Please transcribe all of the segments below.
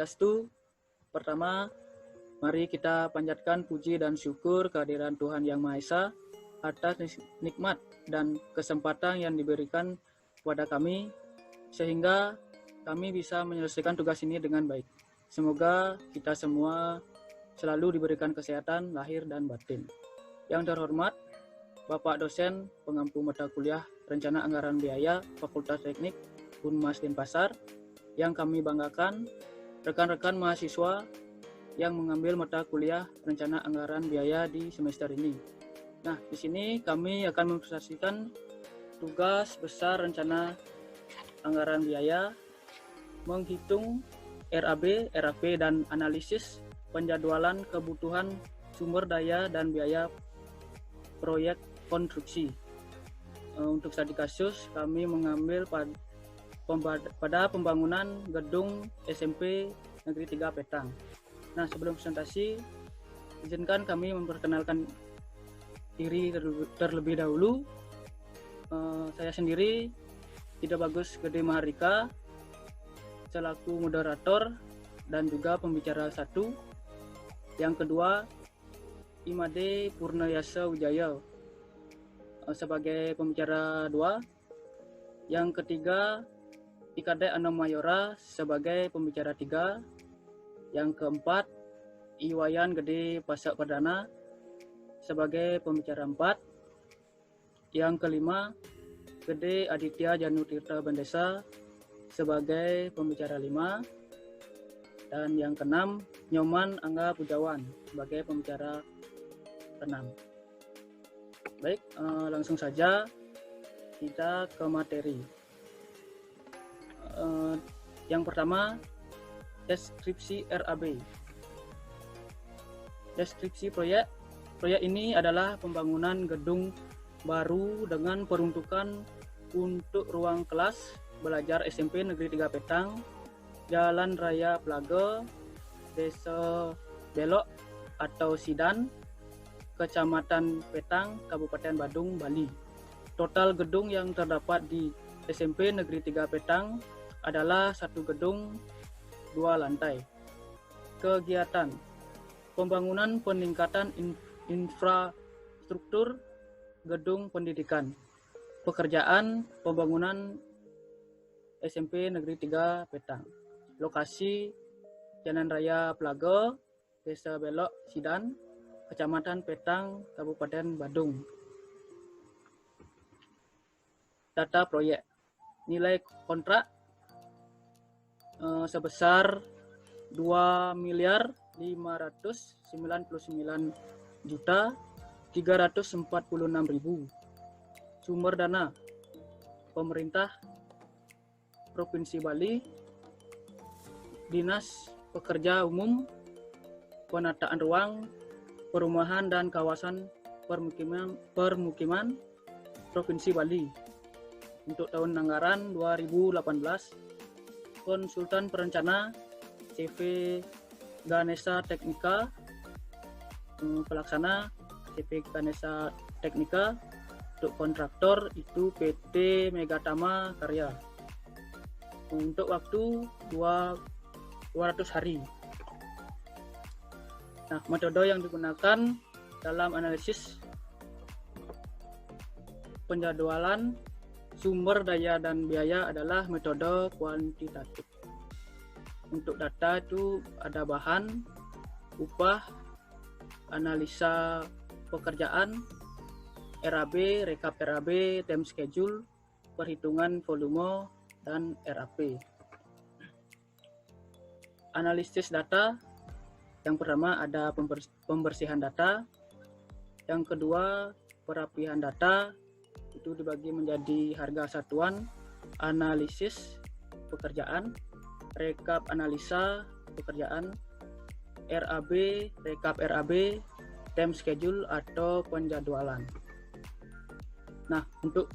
Swastiastu. Pertama, mari kita panjatkan puji dan syukur kehadiran Tuhan Yang Maha Esa atas nikmat dan kesempatan yang diberikan kepada kami, sehingga kami bisa menyelesaikan tugas ini dengan baik. Semoga kita semua selalu diberikan kesehatan lahir dan batin. Yang terhormat, Bapak dosen pengampu mata kuliah Rencana Anggaran Biaya Fakultas Teknik Unmas Denpasar, yang kami banggakan rekan-rekan mahasiswa yang mengambil mata kuliah Rencana Anggaran Biaya di semester ini. Nah, di sini kami akan mempresentasikan tugas besar Rencana Anggaran Biaya, menghitung RAB, RAP, dan analisis penjadwalan kebutuhan sumber daya dan biaya proyek konstruksi. Untuk studi kasus, kami mengambil pada pembangunan gedung SMP Negeri 3 Petang. Nah, sebelum presentasi, izinkan kami memperkenalkan diri terlebih dahulu. Saya sendiri, Ida Bagus Gede Mahardika, selaku moderator dan juga pembicara satu. Yang kedua, Imade Purnayasa Wijaya sebagai pembicara dua. Yang ketiga, Ikade Anom Mayora sebagai pembicara tiga. Yang keempat, Iwayan Gede Pasak Perdana sebagai pembicara empat. Yang kelima, Gede Aditya Janu Tirta Bendesa sebagai pembicara 5, dan yang keenam, Nyoman Angga Pujawan sebagai pembicara 6. Baik, langsung saja kita ke materi. Yang pertama, deskripsi RAB. Deskripsi proyek. Proyek ini adalah pembangunan gedung baru dengan peruntukan untuk ruang kelas belajar SMP Negeri 3 Petang, Jalan Raya Plaga, Desa Belok atau Sidan, Kecamatan Petang, Kabupaten Badung, Bali. Total gedung yang terdapat di SMP Negeri 3 Petang adalah satu gedung 2 lantai. Kegiatan pembangunan peningkatan infrastruktur gedung pendidikan. Pekerjaan pembangunan SMP Negeri 3 Petang. Lokasi Jalan Raya Plaga, Desa Belok, Sidan, Kecamatan Petang, Kabupaten Badung. Data proyek. Nilai kontrak sebesar 2.599.346.000. Sumber dana pemerintah Provinsi Bali, Dinas Pekerja Umum, Penataan Ruang, Perumahan dan Kawasan Permukiman Provinsi Bali. Untuk tahun anggaran 2018, konsultan perencana CV Ganesha Teknika, pelaksana CV Ganesha Teknika. Untuk kontraktor itu PT Megatama Karya. Untuk waktu 200 hari. Nah, metode yang digunakan dalam analisis penjadwalan sumber daya dan biaya adalah metode kuantitatif. Untuk data itu ada bahan, upah, analisa pekerjaan, RAB, rekap RAB, time schedule, perhitungan volume, dan RAP. Analisis data. Yang pertama ada pembersihan data. Yang kedua, perapihan data. Itu dibagi menjadi harga satuan, analisis pekerjaan, rekap analisa pekerjaan, RAB, rekap RAB, time schedule atau penjadwalan. Nah, untuk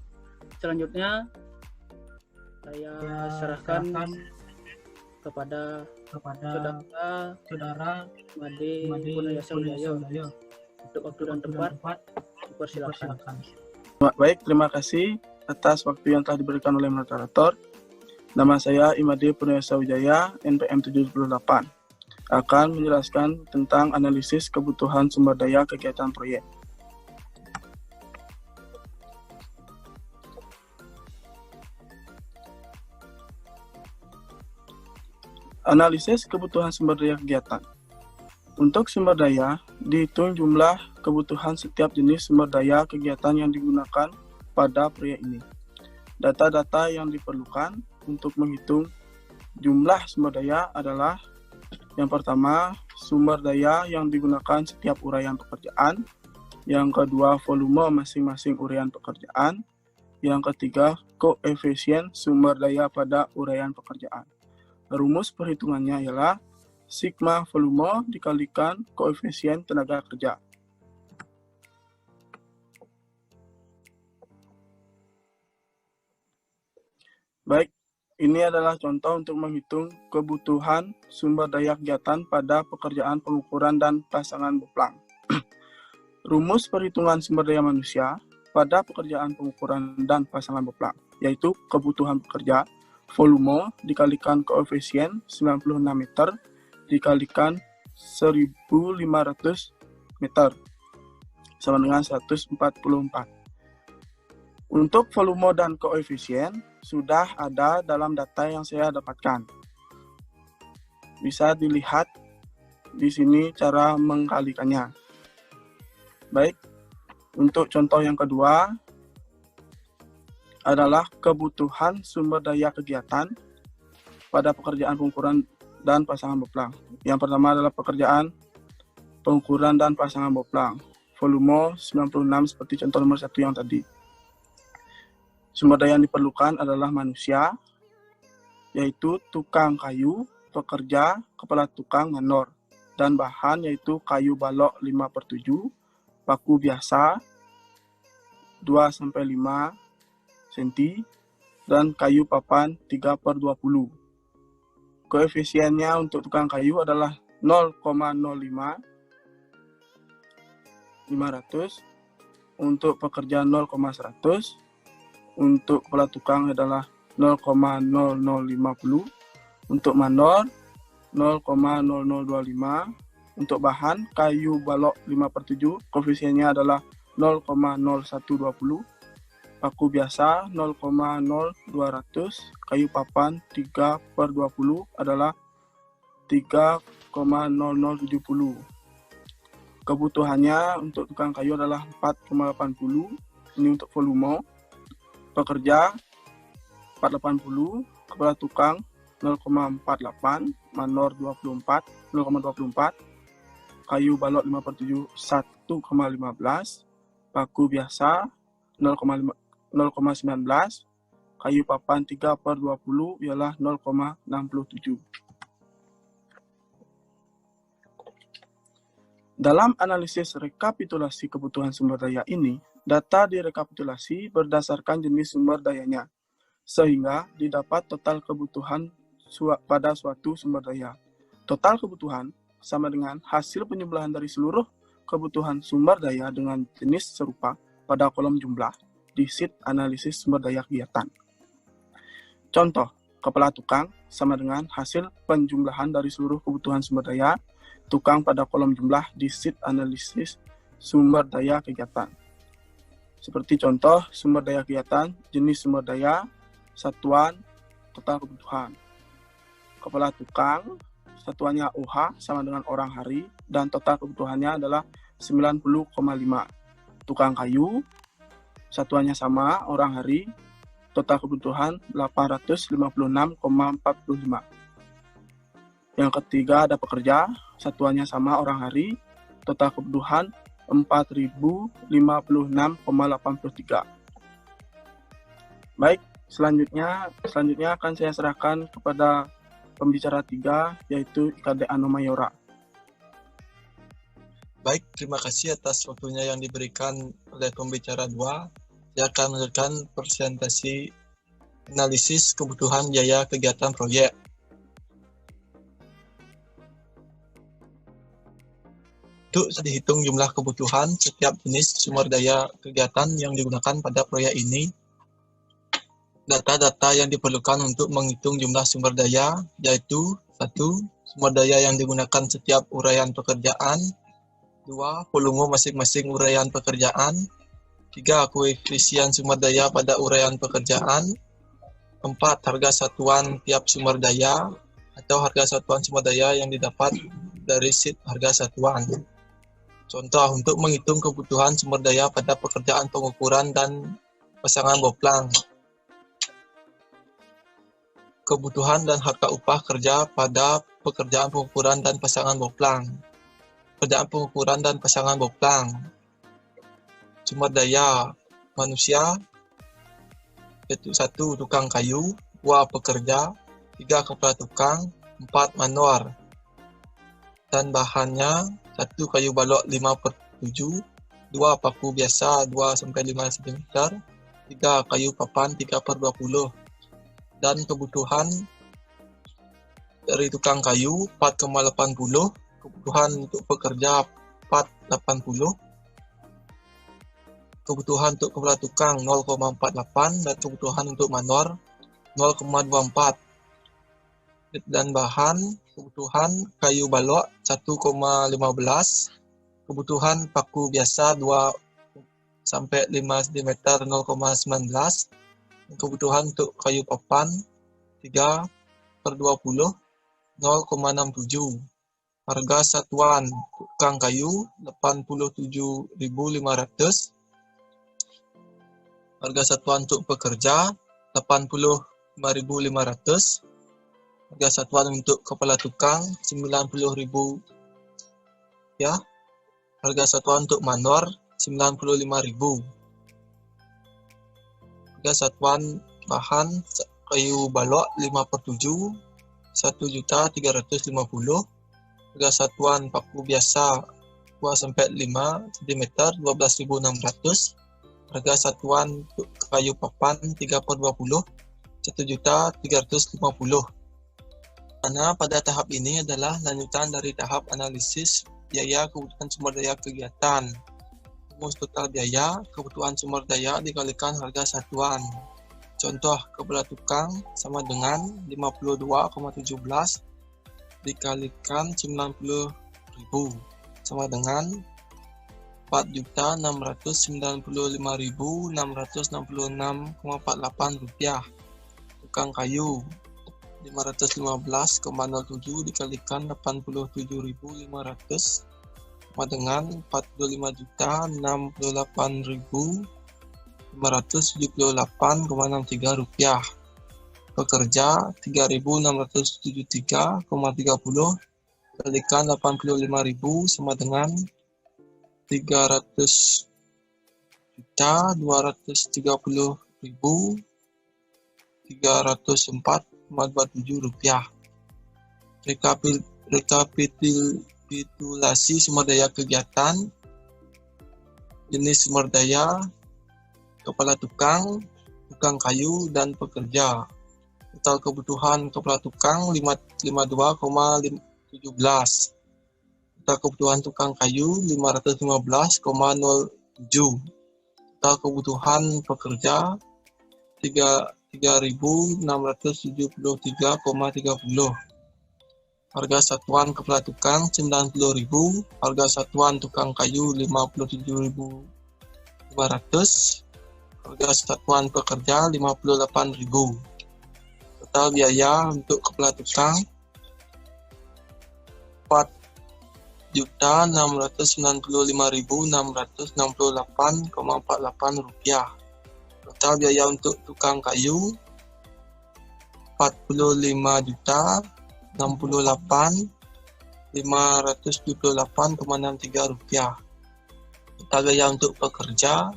selanjutnya saya serahkan kepada saudara Made Purnayasa Wijaya untuk waktu dan tempat. Dipersilakan. Baik, terima kasih atas waktu yang telah diberikan oleh moderator. Nama saya Imade Purnawesa Wijaya, NPM 78, akan menjelaskan tentang analisis kebutuhan sumber daya kegiatan proyek. Analisis kebutuhan sumber daya kegiatan. Untuk sumber daya, dihitung jumlah kebutuhan setiap jenis sumber daya kegiatan yang digunakan pada proyek ini. Data-data yang diperlukan untuk menghitung jumlah sumber daya adalah: yang pertama, sumber daya yang digunakan setiap uraian pekerjaan. Yang kedua, volume masing-masing uraian pekerjaan. Yang ketiga, koefisien sumber daya pada uraian pekerjaan. Rumus perhitungannya ialah sigma volume dikalikan koefisien tenaga kerja. Baik, ini adalah contoh untuk menghitung kebutuhan sumber daya kegiatan pada pekerjaan pengukuran dan pasangan boplang. Rumus perhitungan sumber daya manusia pada pekerjaan pengukuran dan pasangan boplang, yaitu kebutuhan pekerja, volume dikalikan koefisien 96 meter dikalikan 1.500 meter, sama dengan 144. Untuk volume dan koefisien sudah ada dalam data yang saya dapatkan. Bisa dilihat di sini cara mengkalikannya. Baik, untuk contoh yang kedua adalah kebutuhan sumber daya kegiatan pada pekerjaan pengukuran dan pasangan boplang. Yang pertama adalah pekerjaan pengukuran dan pasangan boplang. Volume 96 seperti contoh nomor 1 yang tadi. Sumber daya yang diperlukan adalah manusia, yaitu tukang kayu, pekerja, kepala tukang, manor. Dan bahan yaitu kayu balok 5/7, paku biasa 2-5 cm, dan kayu papan 3/20. Koefisiennya untuk tukang kayu adalah 0,05, 500, untuk pekerja 0,100, untuk kepala tukang adalah 0,0050, untuk manor 0,0025, untuk bahan kayu balok 5/7 koefisiennya adalah 0,0120, paku biasa 0,0200, kayu papan 3/20 adalah 3,0070. Kebutuhannya untuk tukang kayu adalah 4,80, ini untuk volume. Pekerja 480, kepala tukang 0,48, manor 0,24, kayu balok 5/7 1,15, paku biasa 0,19, kayu papan 3/20 ialah 0,67. Dalam analisis rekapitulasi kebutuhan sumber daya ini, data direkapitulasi berdasarkan jenis sumber dayanya, sehingga didapat total kebutuhan pada suatu sumber daya. Total kebutuhan sama dengan hasil penjumlahan dari seluruh kebutuhan sumber daya dengan jenis serupa pada kolom jumlah di sheet analisis sumber daya kegiatan. Contoh, kepala tukang sama dengan hasil penjumlahan dari seluruh kebutuhan sumber daya tukang pada kolom jumlah di sheet analisis sumber daya kegiatan. Seperti contoh sumber daya kegiatan, jenis sumber daya, satuan, total kebutuhan. Kepala tukang, satuannya OH sama dengan orang hari, dan total kebutuhannya adalah 90,5. Tukang kayu, satuannya sama, orang hari, total kebutuhan 856,45. Yang ketiga ada pekerja, satuannya sama, orang hari, total kebutuhan 4.056,83. Baik, selanjutnya akan saya serahkan kepada pembicara 3, yaitu IKD Ano Mayora. Baik, terima kasih atas waktunya yang diberikan oleh pembicara 2. Saya akan melanjutkan presentasi analisis kebutuhan biaya kegiatan proyek. Untuk dihitung jumlah kebutuhan setiap jenis sumber daya kegiatan yang digunakan pada proyek ini, Data-data yang diperlukan untuk menghitung jumlah sumber daya yaitu 1. Sumber daya yang digunakan setiap uraian pekerjaan. 2. Volume masing-masing uraian pekerjaan. 3. Koefisien sumber daya pada uraian pekerjaan. 4. Harga satuan tiap sumber daya atau harga satuan sumber daya yang didapat dari sheet harga satuan. Contoh untuk menghitung kebutuhan sumber daya pada pekerjaan pengukuran dan pasangan boplang. Kebutuhan dan harga upah kerja pada pekerjaan pengukuran dan pasangan boplang. Pekerjaan pengukuran dan pasangan boplang. Sumber daya manusia, yaitu 1. Tukang kayu, 2. Pekerja, 3. Kepala tukang, 4. Manor. Dan bahannya 1. Kayu balok 5/7, 2. Paku biasa 2-5 cm, 3. Kayu papan 3/20. Dan kebutuhan dari tukang kayu 4,80, kebutuhan untuk pekerja 4,80, kebutuhan untuk kepala tukang 0,48, dan kebutuhan untuk manor 0,24. Dan bahan kebutuhan kayu balok 1,15, kebutuhan paku biasa 2-5 cm 0,19, kebutuhan untuk kayu papan 3/20 0,67. Harga satuan tukang kayu 87.500. Harga satuan untuk pekerja 85.500. Harga satuan untuk kepala tukang 90.000 ya. Harga satuan untuk manor 95.000. Harga satuan bahan kayu balok 5/7 1.350.000. Harga satuan paku biasa 2-5 cm 12.600. Harga satuan kayu papan 3/20 1.350.000. Karena pada tahap ini adalah lanjutan dari tahap analisis biaya kebutuhan sumber daya kegiatan. Rumus total biaya kebutuhan sumber daya dikalikan harga satuan. Contoh, kepala tukang sama dengan 52,17 dikalikan 90.000 sama dengan 4.695.666,48 rupiah. Tukang kayu 515,07 dikalikan 87.500 sama dengan 45.068.578,63 rupiah. Pekerja 3.673,30 dikalikan 85.000 sama dengan 300.230.304,27 rupiah. Rekapitulasi sumber daya kegiatan. Jenis sumber daya kepala tukang, tukang kayu, dan pekerja. Total kebutuhan kepala tukang 52,17. Total kebutuhan tukang kayu 515,07. Total kebutuhan pekerja 3.673,30. Harga satuan kepala tukang 90.000. Harga satuan tukang kayu 57.500. Harga satuan pekerja 58.000. Total biaya untuk kepala tukang 4.695.668,48 rupiah. Total biaya untuk tukang kayu 45.068.578,63 rupiah. Total biaya untuk pekerja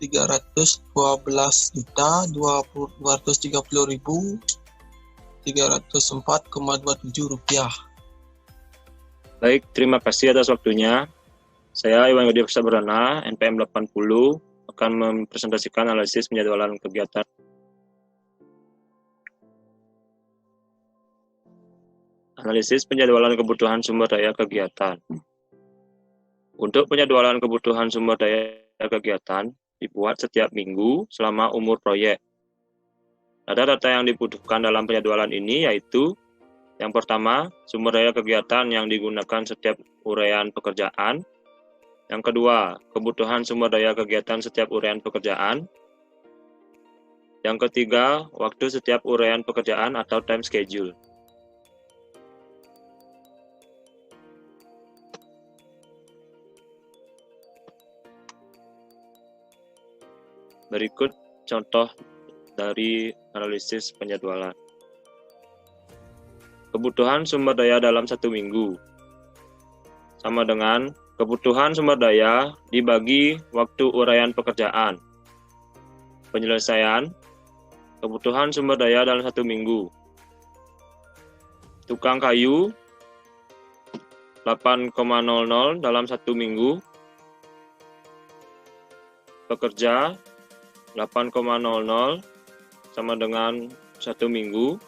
312.230.304,27 rupiah. Baik, terima kasih atas waktunya. Saya Iwan Yudi Sabrana, NPM 80, akan mempresentasikan analisis penjadwalan kegiatan. Analisis penjadwalan kebutuhan sumber daya kegiatan. Untuk penjadwalan kebutuhan sumber daya kegiatan, dibuat setiap minggu selama umur proyek. Data-data yang dibutuhkan dalam penjadwalan ini yaitu yang pertama, sumber daya kegiatan yang digunakan setiap uraian pekerjaan. Yang kedua, kebutuhan sumber daya kegiatan setiap uraian pekerjaan. Yang ketiga, waktu setiap uraian pekerjaan atau time schedule. Berikut contoh dari analisis penjadwalan. Kebutuhan sumber daya dalam 1 minggu sama dengan kebutuhan sumber daya dibagi waktu uraian pekerjaan. Penyelesaian kebutuhan sumber daya dalam 1 minggu. Tukang kayu 8,00 dalam 1 minggu. Pekerja 8,00 sama dengan 1 minggu.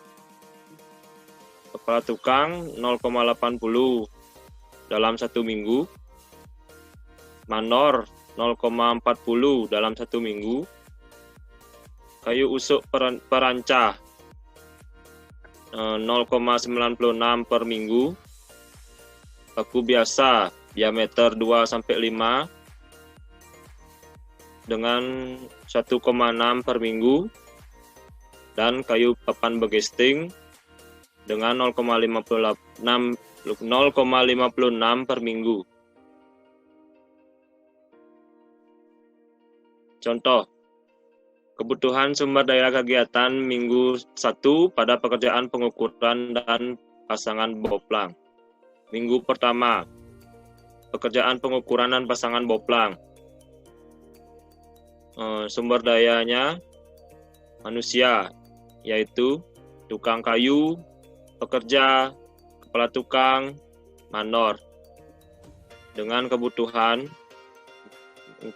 Kepala tukang 0,80 dalam 1 minggu. Mandor 0,40 dalam 1 minggu. Kayu usuk perancah 0,96 per minggu. Paku biasa diameter 2-5 dengan 1,6 per minggu. Dan kayu papan begesting dengan 0,56 per minggu. Contoh, kebutuhan sumber daya kegiatan minggu 1 pada pekerjaan pengukuran dan pasangan boplang. Minggu pertama, pekerjaan pengukuran dan pasangan boplang. Sumber dayanya manusia, yaitu tukang kayu, pekerja, kepala tukang, mandor. Dengan kebutuhan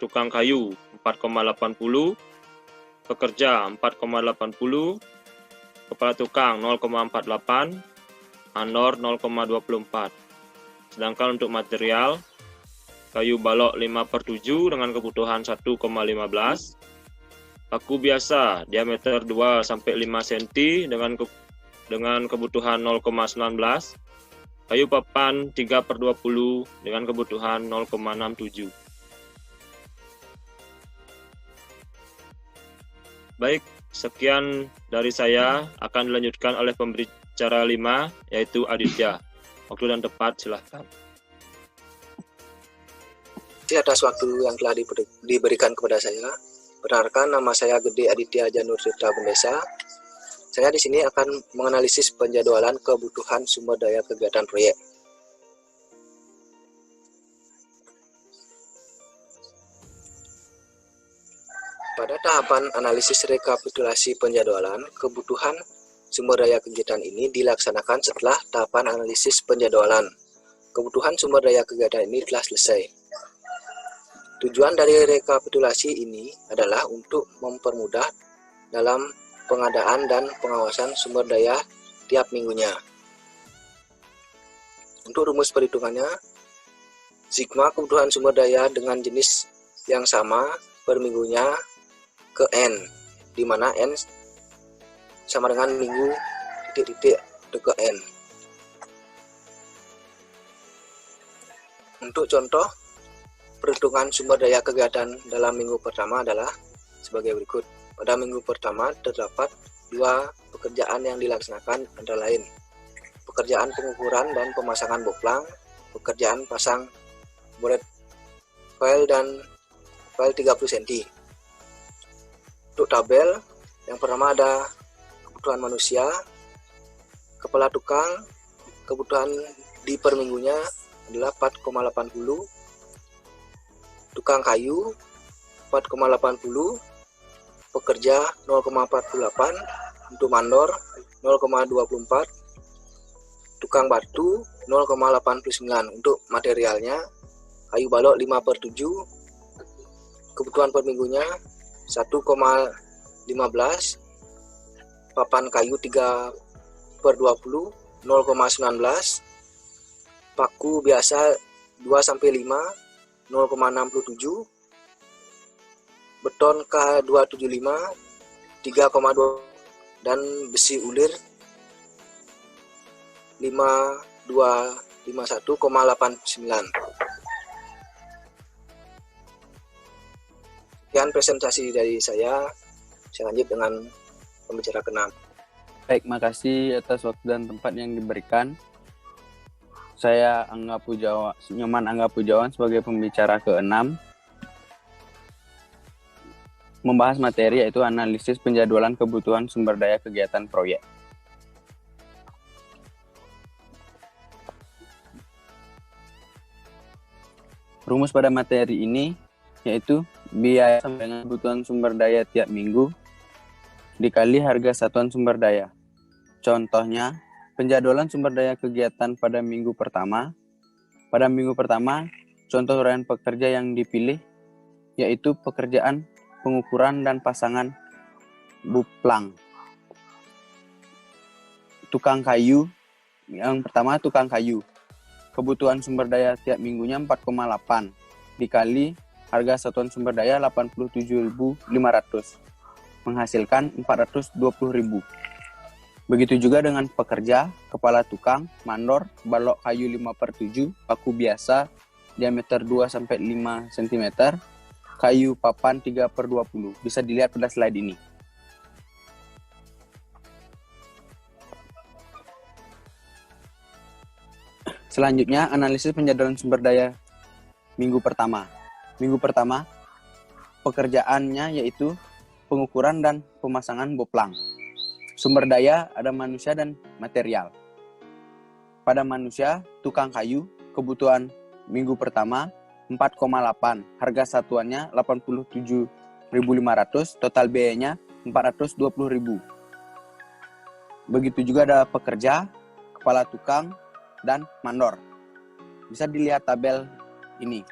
tukang kayu 4,80, pekerja 4,80, kepala tukang 0,48, mandor 0,24. Sedangkan untuk material, kayu balok 5/7 dengan kebutuhan 1,15, paku biasa diameter 2-5 cm dengan kebutuhan 0,19, kayu papan 3/20 dengan kebutuhan 0,67. Baik, sekian dari saya, akan dilanjutkan oleh pembicara 5, yaitu Aditya. Waktu dan tepat, silahkan. Atas waktu yang telah diberikan kepada saya. Perkenalkan, nama saya Gede Aditya Janur Tirta Bendesa. Saya di sini akan menganalisis penjadwalan kebutuhan sumber daya kegiatan proyek. Pada tahapan analisis rekapitulasi penjadwalan, kebutuhan sumber daya kegiatan ini dilaksanakan setelah tahapan analisis penjadwalan. Kebutuhan sumber daya kegiatan ini telah selesai. Tujuan dari rekapitulasi ini adalah untuk mempermudah dalam pengadaan dan pengawasan sumber daya tiap minggunya. Untuk rumus perhitungannya, sigma kebutuhan sumber daya dengan jenis yang sama per minggunya ke N, di mana N sama dengan minggu titik-titik ke N. Untuk contoh, perhitungan sumber daya kegiatan dalam minggu pertama adalah sebagai berikut. Pada minggu pertama terdapat 2 pekerjaan yang dilaksanakan, antara lain pekerjaan pengukuran dan pemasangan boplang, pekerjaan pasang boret file dan file 30 cm. Untuk tabel, yang pertama ada kebutuhan manusia, kepala tukang, kebutuhan di per minggunya adalah 4,80, tukang kayu 4,80, pekerja 0,48, untuk mandor 0,24, tukang batu 0,89. Untuk materialnya, kayu balok 5/7, kebutuhan per minggunya 1,15, papan kayu 3/20 0,19, paku biasa 2-5 0,67, beton K275 3,2 dan besi ulir 5251,89. Sekian presentasi dari saya lanjut dengan pembicara ke-6. Baik, makasih atas waktu dan tempat yang diberikan. Saya Nyoman Angga Pujawan sebagai pembicara ke-6. Membahas materi yaitu analisis penjadwalan kebutuhan sumber daya kegiatan proyek. Rumus pada materi ini yaitu biaya sampai dengan kebutuhan sumber daya tiap minggu dikali harga satuan sumber daya. Contohnya, penjadwalan sumber daya kegiatan pada minggu pertama. Pada minggu pertama, contoh uraian pekerja yang dipilih yaitu pekerjaan pengukuran dan pasangan buplang. Tukang kayu, yang pertama tukang kayu. Kebutuhan sumber daya tiap minggunya 4,8 dikali harga satuan sumber daya 87.500 menghasilkan 420.000. Begitu juga dengan pekerja, kepala tukang, mandor, balok kayu 5/7, paku biasa diameter 2-5 cm, kayu papan 3/20. Bisa dilihat pada slide ini. Selanjutnya, analisis penjadwalan sumber daya minggu pertama. Minggu pertama, pekerjaannya yaitu pengukuran dan pemasangan boplang. Sumber daya ada manusia dan material. Pada manusia, tukang kayu, kebutuhan minggu pertama 4,8, harga satuannya 87.500, total biayanya 420.000. Begitu juga ada pekerja, kepala tukang, dan mandor. Bisa dilihat tabel ini.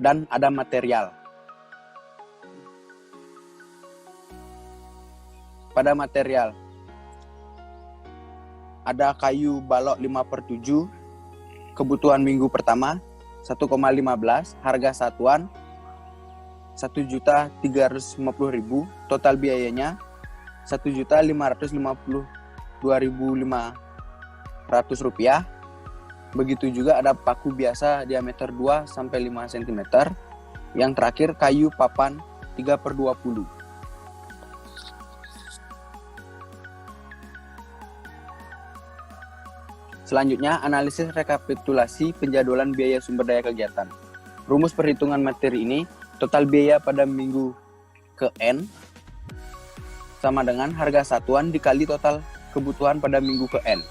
Dan ada material. Pada material ada kayu balok 5/7, kebutuhan minggu pertama 1,15, harga satuan 1.350.000, total biayanya 1.552.500 rupiah. Begitu juga ada paku biasa diameter 2-5 cm. Yang terakhir kayu papan 3/20. Selanjutnya, analisis rekapitulasi penjadwalan biaya sumber daya kegiatan. Rumus perhitungan materi ini, total biaya pada minggu ke-N sama dengan harga satuan dikali total kebutuhan pada minggu ke-N.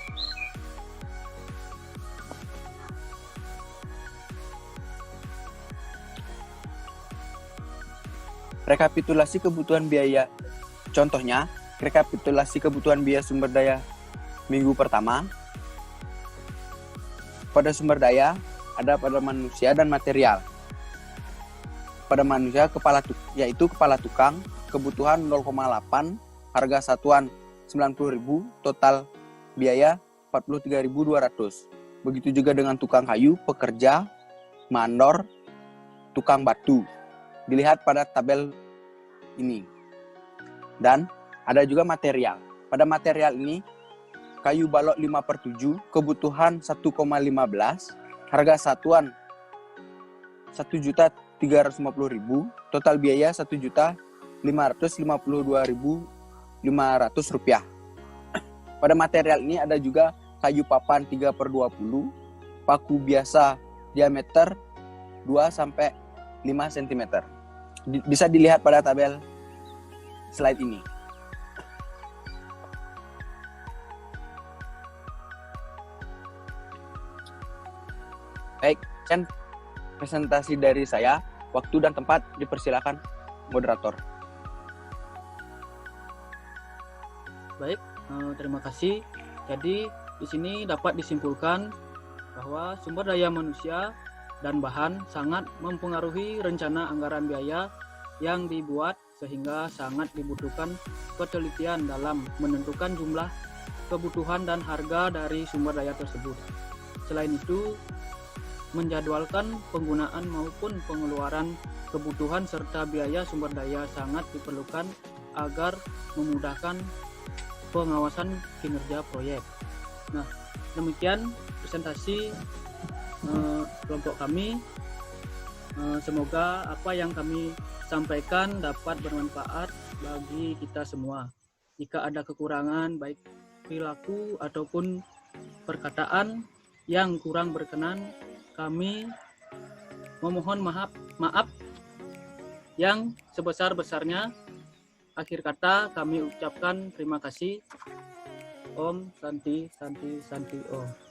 Rekapitulasi kebutuhan biaya. Contohnya, rekapitulasi kebutuhan biaya sumber daya minggu pertama. Pada sumber daya, ada pada manusia dan material. Pada manusia, yaitu kepala tukang, kebutuhan 0,8, harga satuan 90.000, total biaya 43.200. Begitu juga dengan tukang kayu, pekerja, mandor, tukang batu. Dilihat pada tabel ini. Dan ada juga material. Pada material ini, kayu balok 5/7, kebutuhan 1,15, harga satuan 1.350.000, total biaya 1.552.500 rupiah. Pada material ini ada juga kayu papan 3/20, paku biasa diameter 2-5 cm. Bisa dilihat pada tabel slide ini. Baik, sekian presentasi dari saya. Waktu dan tempat dipersilakan moderator. Baik, terima kasih. Jadi di sini dapat disimpulkan bahwa sumber daya manusia dan bahan sangat mempengaruhi rencana anggaran biaya yang dibuat, sehingga sangat dibutuhkan ketelitian dalam menentukan jumlah kebutuhan dan harga dari sumber daya tersebut. Selain itu, menjadwalkan penggunaan maupun pengeluaran kebutuhan serta biaya sumber daya sangat diperlukan agar memudahkan pengawasan kinerja proyek. Nah, demikian presentasi kelompok kami. Semoga apa yang kami sampaikan dapat bermanfaat bagi kita semua. Jika ada kekurangan baik perilaku ataupun perkataan yang kurang berkenan, kami memohon maaf yang sebesar-besarnya. Akhir kata kami ucapkan terima kasih. Om Santi Santi Santi Om.